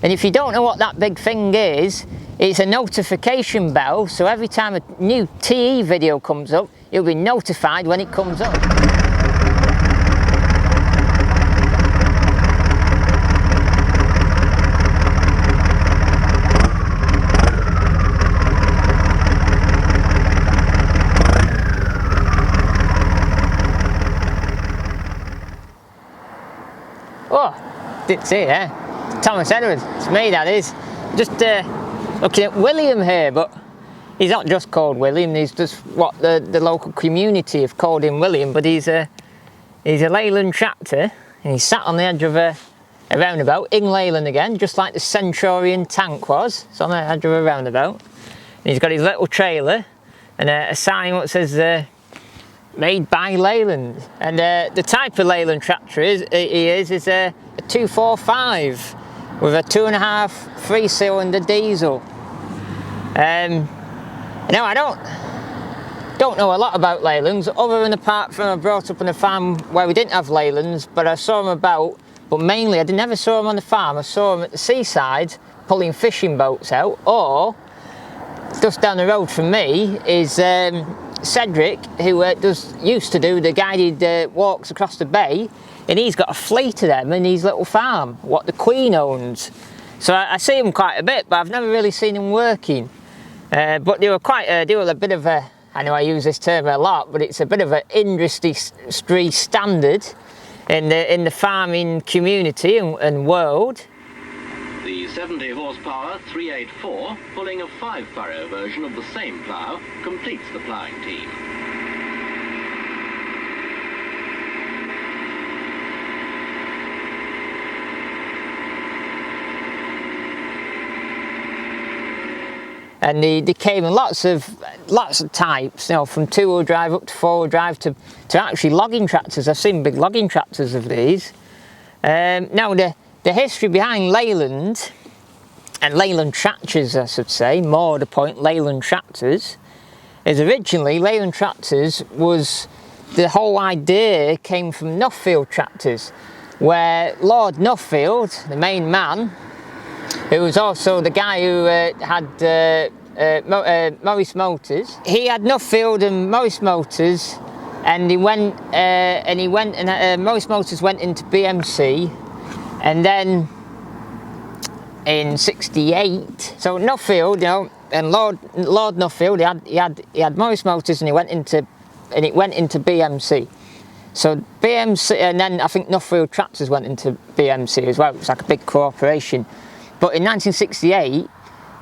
And if you don't know what that big thing is, it's a notification bell, so every time a new TE video comes up, you'll be notified when it comes up. Oh, didn't see it there. Thomas Edwards, it's me that is. Just looking at William here, but he's not just called William, he's just what the local community have called him William, but he's a Leyland tractor, and he's sat on the edge of a roundabout in Leyland again, just like the Centurion tank was. It's on the edge of a roundabout. And he's got his little trailer and a sign that says made by Leyland. And the type of Leyland tractor is a 245 with a 2.5 3-cylinder diesel. Now I don't know a lot about Leylands, other than apart from I brought up on a farm where we didn't have Leylands, but I saw them about, but mainly I never saw them on the farm. I saw them at the seaside pulling fishing boats out, or just down the road from me is Cedric, who used to do the guided walks across the bay, and he's got a fleet of them in his little farm, what the Queen owns. So I see them quite a bit, but I've never really seen them working. But they were a bit of a, I know I use this term a lot, but it's a bit of an industry standard in the farming community and world. The 70 horsepower 384, pulling a 5-furrow version of the same plough, completes the ploughing team. And they came in lots of types, you know, from 2-wheel drive up to 4-wheel drive to actually logging tractors. I've seen big logging tractors of these. Now the history behind Leyland, and Leyland tractors I should say, more the point, Leyland tractors, is originally Leyland tractors was, the whole idea came from Nuffield tractors, where Lord Nuffield, the main man, who was also the guy who had Morris Motors. He had Nuffield and Morris Motors, and Morris Motors went into BMC, and then in '68, so Nuffield, you know, and Lord Nuffield, he had Morris Motors, and it went into BMC. So BMC, and then I think Nuffield Tractors went into BMC as well. It was like a big corporation. But in 1968,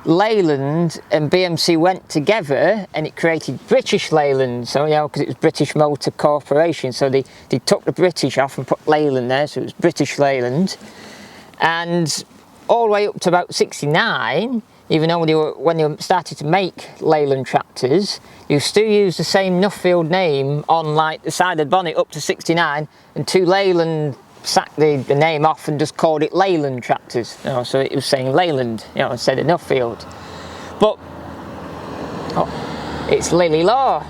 Leyland and BMC went together, and it created British Leyland. So, you know, because it was British Motor Corporation, so they took the British off and put Leyland there, so it was British Leyland. And all the way up to about '69, even though when they started to make Leyland tractors, you still use the same Nuffield name on like the side of the bonnet up to '69, and to Leyland sacked the name off and just called it Leyland tractors, you know, so it was saying Leyland, you know, instead of Nuffield. But it's Lily Law.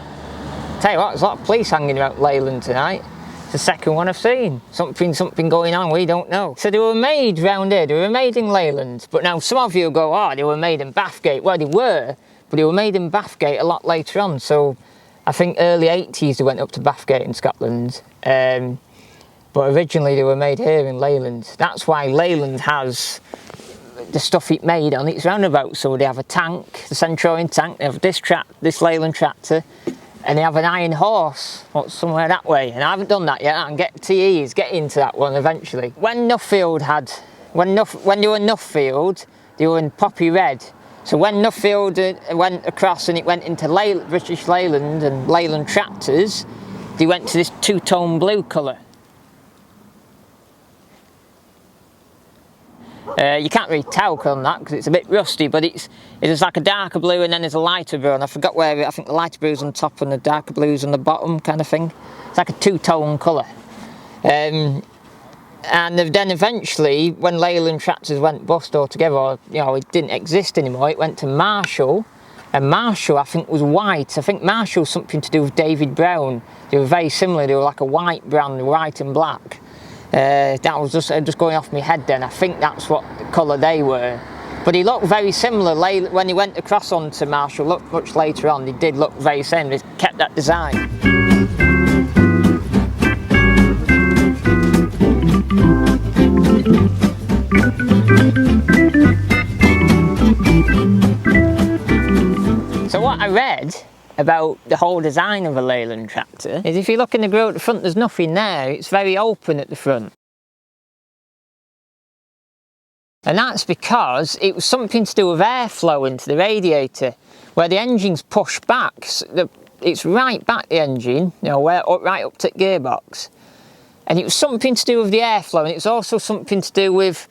Tell you what, there's a lot of police hanging about Leyland tonight. It's the second one I've seen. Something going on we don't know. So they were made round here, they were made in Leyland, but now some of you go, oh, they were made in Bathgate. Well, they were, but they were made in Bathgate a lot later on. So I think early 80s they went up to Bathgate in Scotland. But originally they were made here in Leyland. That's why Leyland has the stuff it made on its roundabout. So they have a tank, the Centurion tank, they have this Leyland tractor, and they have an iron horse somewhere that way. And I haven't done that yet, I can get TEs, get into that one eventually. When Nuffield when they were Nuffield, they were in poppy red. So when Nuffield went across and it went into British Leyland and Leyland tractors, they went to this two-tone blue colour. You can't really tell on that because it's a bit rusty, but it's like a darker blue and then there's a lighter blue, and I forgot where, I think the lighter blue's on top and the darker blue's on the bottom kind of thing. It's like a two-tone colour. And then eventually, when Leyland tractors went bust altogether, or, you know, it didn't exist anymore, it went to Marshall, and Marshall I think was white. I think Marshall's something to do with David Brown. They were very similar, they were like a white brand, white and black. That was just going off my head then. I think that's what colour they were. But he looked very similar when he went across onto Marshall. Looked much later on, he did look very similar. He kept that design. So what I read about the whole design of a Leyland tractor is if you look in the grille at the front, there's nothing there. It's very open at the front. And that's because it was something to do with airflow into the radiator, where the engine's pushed back. It's right back, the engine, you know, right up to the gearbox. And it was something to do with the airflow, and it was also something to do with,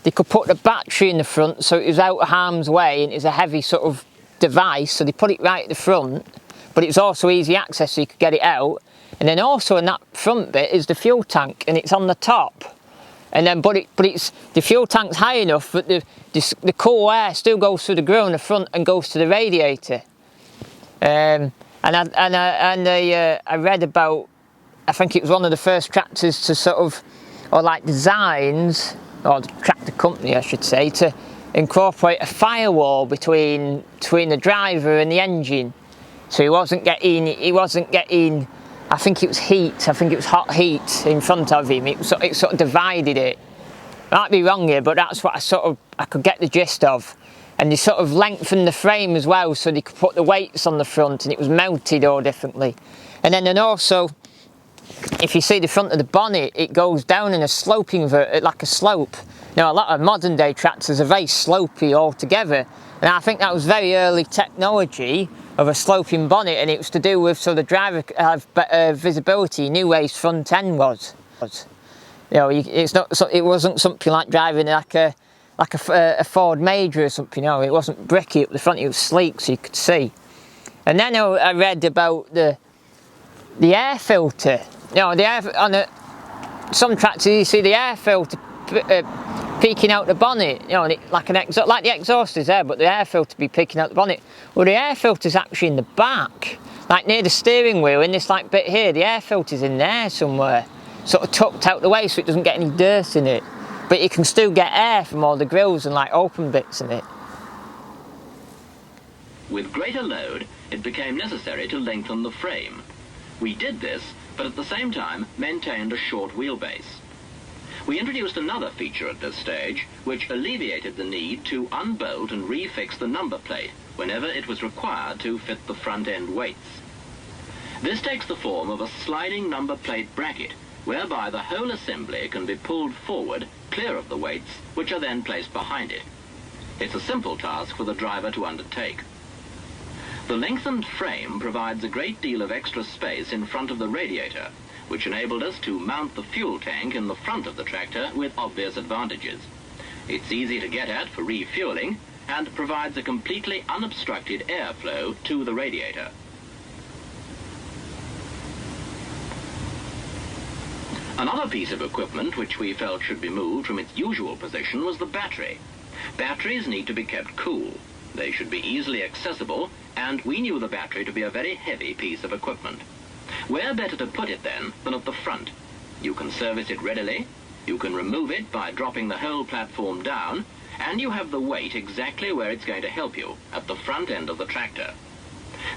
they could put the battery in the front so it was out of harm's way, and it was a heavy sort of device, so they put it right at the front, but it was also easy access so you could get it out. And then also in that front bit is the fuel tank, and it's on the top. And then, but it's the fuel tank's high enough that the cool air still goes through the grille in the front and goes to the radiator. I read about, I think it was one of the first tractors to sort of, or like designs, or the tractor company I should say, to incorporate a firewall between the driver and the engine, so he wasn't getting. I think it was heat. I think it was hot heat in front of him. It sort of divided it. Might be wrong here, but that's what I could get the gist of. And they sort of lengthened the frame as well, so they could put the weights on the front, and it was mounted all differently. And then also, if you see the front of the bonnet, it goes down in a sloping like a slope. Now a lot of modern day tractors are very slopey altogether, and I think that was very early technology of a sloping bonnet, and it was to do with so the driver could have better visibility, knew where his front end was. You know, it wasn't something like driving like a Ford Major or something. No, it wasn't bricky up the front. It was sleek, so you could see. And then I read about the air filter. You know, some tractors you see the air filter peeking out the bonnet, you know, like the exhaust is there, but the air filter be peeking out the bonnet. Well, the air filter's actually in the back, like near the steering wheel, in this like bit here. The air filter's in there somewhere, sort of tucked out the way so it doesn't get any dirt in it. But you can still get air from all the grills and like open bits in it. With greater load, it became necessary to lengthen the frame. We did this, but at the same time maintained a short wheelbase. We introduced another feature at this stage, which alleviated the need to unbolt and refix the number plate whenever it was required to fit the front end weights. This takes the form of a sliding number plate bracket, whereby the whole assembly can be pulled forward, clear of the weights, which are then placed behind it. It's a simple task for the driver to undertake. The lengthened frame provides a great deal of extra space in front of the radiator, which enabled us to mount the fuel tank in the front of the tractor with obvious advantages. It's easy to get at for refueling and provides a completely unobstructed airflow to the radiator. Another piece of equipment which we felt should be moved from its usual position was the battery. Batteries need to be kept cool. They should be easily accessible, and we knew the battery to be a very heavy piece of equipment. Where better to put it then than at the front? You can service it readily, you can remove it by dropping the whole platform down, and you have the weight exactly where it's going to help you, at the front end of the tractor.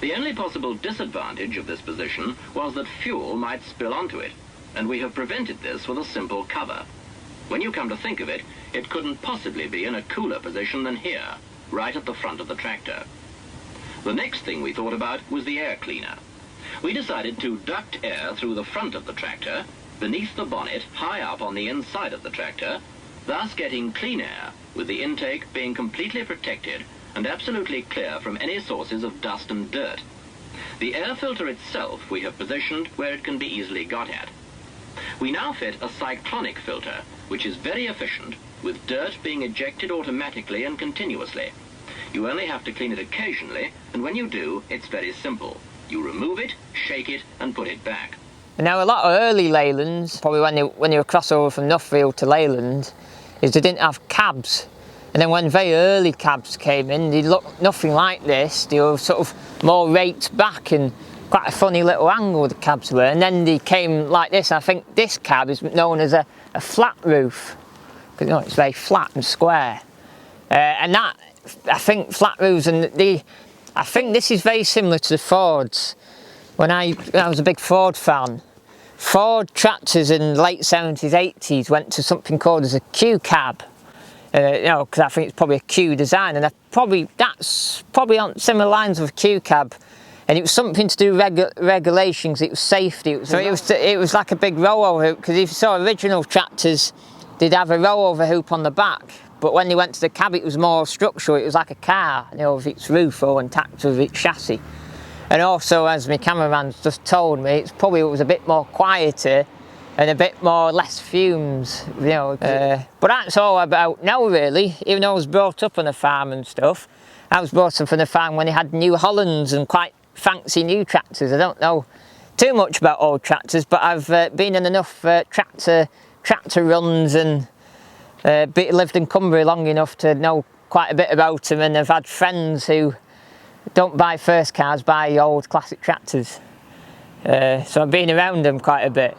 The only possible disadvantage of this position was that fuel might spill onto it, and we have prevented this with a simple cover. When you come to think of it, it couldn't possibly be in a cooler position than here, right at the front of the tractor. The next thing we thought about was the air cleaner. We decided to duct air through the front of the tractor, beneath the bonnet, high up on the inside of the tractor, thus getting clean air, with the intake being completely protected and absolutely clear from any sources of dust and dirt. The air filter itself we have positioned where it can be easily got at. We now fit a cyclonic filter, which is very efficient, with dirt being ejected automatically and continuously. You only have to clean it occasionally, and when you do, it's very simple. You remove it, shake it, and put it back. Now, a lot of early Leylands, probably when they were crossover from Nuffield to Leyland, is they didn't have cabs. And then when very early cabs came in, they looked nothing like this. They were sort of more raked back and quite a funny little angle the cabs were. And then they came like this. I think this cab is known as a flat roof, because you know, it's very flat and square. And that, I think flat roofs, and I think this is very similar to the Fords. When I was a big Ford fan, Ford tractors in the late 70s, 80s went to something called as a Q cab. You know, because I think it's probably a Q design, and that's probably on similar lines of a Q cab. And it was something to do with regulations. It was safety. It was like a big rollover hoop, because if you saw original tractors, they'd have a rollover hoop on the back. But when they went to the cab, it was more structural. It was like a car, you know, with its roof or intact with its chassis. And also, as my cameraman's just told me, it was a bit more quieter and a bit more less fumes, you know. But that's all about now, really. Even though I was brought up on a farm and stuff, I was brought up on a farm when they had New Hollands and quite fancy new tractors. I don't know too much about old tractors, but I've been in enough tractor runs and lived in Cumbria long enough to know quite a bit about them, and I've had friends who don't buy first cars, buy old classic tractors. So I've been around them quite a bit.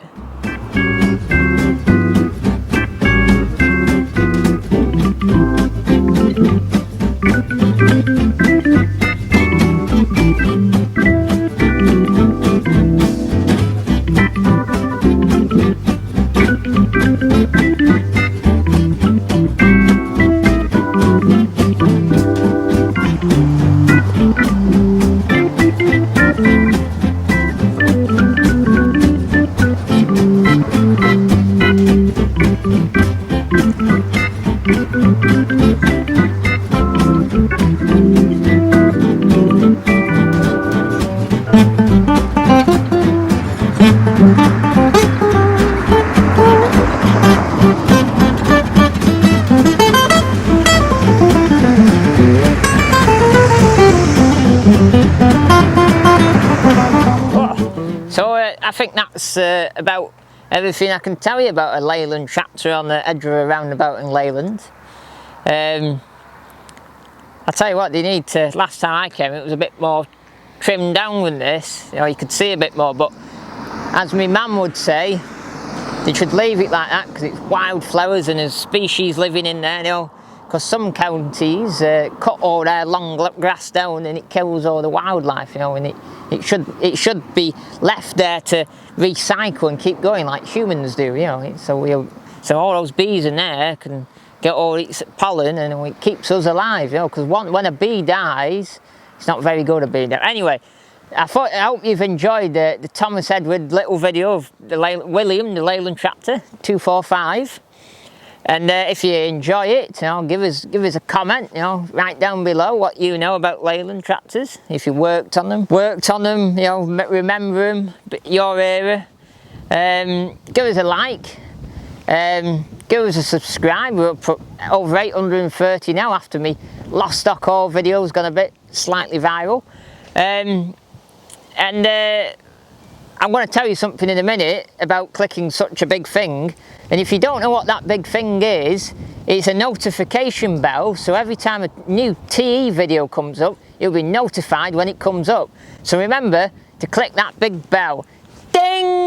I think that's about everything I can tell you about a Leyland tractor on the edge of a roundabout in Leyland. I'll tell you what, they need to, last time I came it was a bit more trimmed down than this, you know, you could see a bit more, but as my mum would say, they should leave it like that because it's wildflowers and there's species living in there, you know, because some counties cut all their long grass down and it kills all the wildlife, you know, and it should be left there to recycle and keep going like humans do, you know. So all those bees in there can get all its pollen and it keeps us alive, you know, because when a bee dies, it's not very good, a bee dies. Anyway, I hope you've enjoyed the Thomas Edward little video of William, the Leyland tractor 245. And if you enjoy it, you know, give us a comment, you know, right down below what you know about Leyland tractors. If you worked on them, you know, remember them, your era. Give us a like. Give us a subscribe. We're up for over 830 now after me lost stock haul video's gone a bit slightly viral. I'm going to tell you something in a minute about clicking such a big thing, and if you don't know what that big thing is, it's a notification bell, so every time a new TE video comes up, you'll be notified when it comes up. So remember to click that big bell. Ding!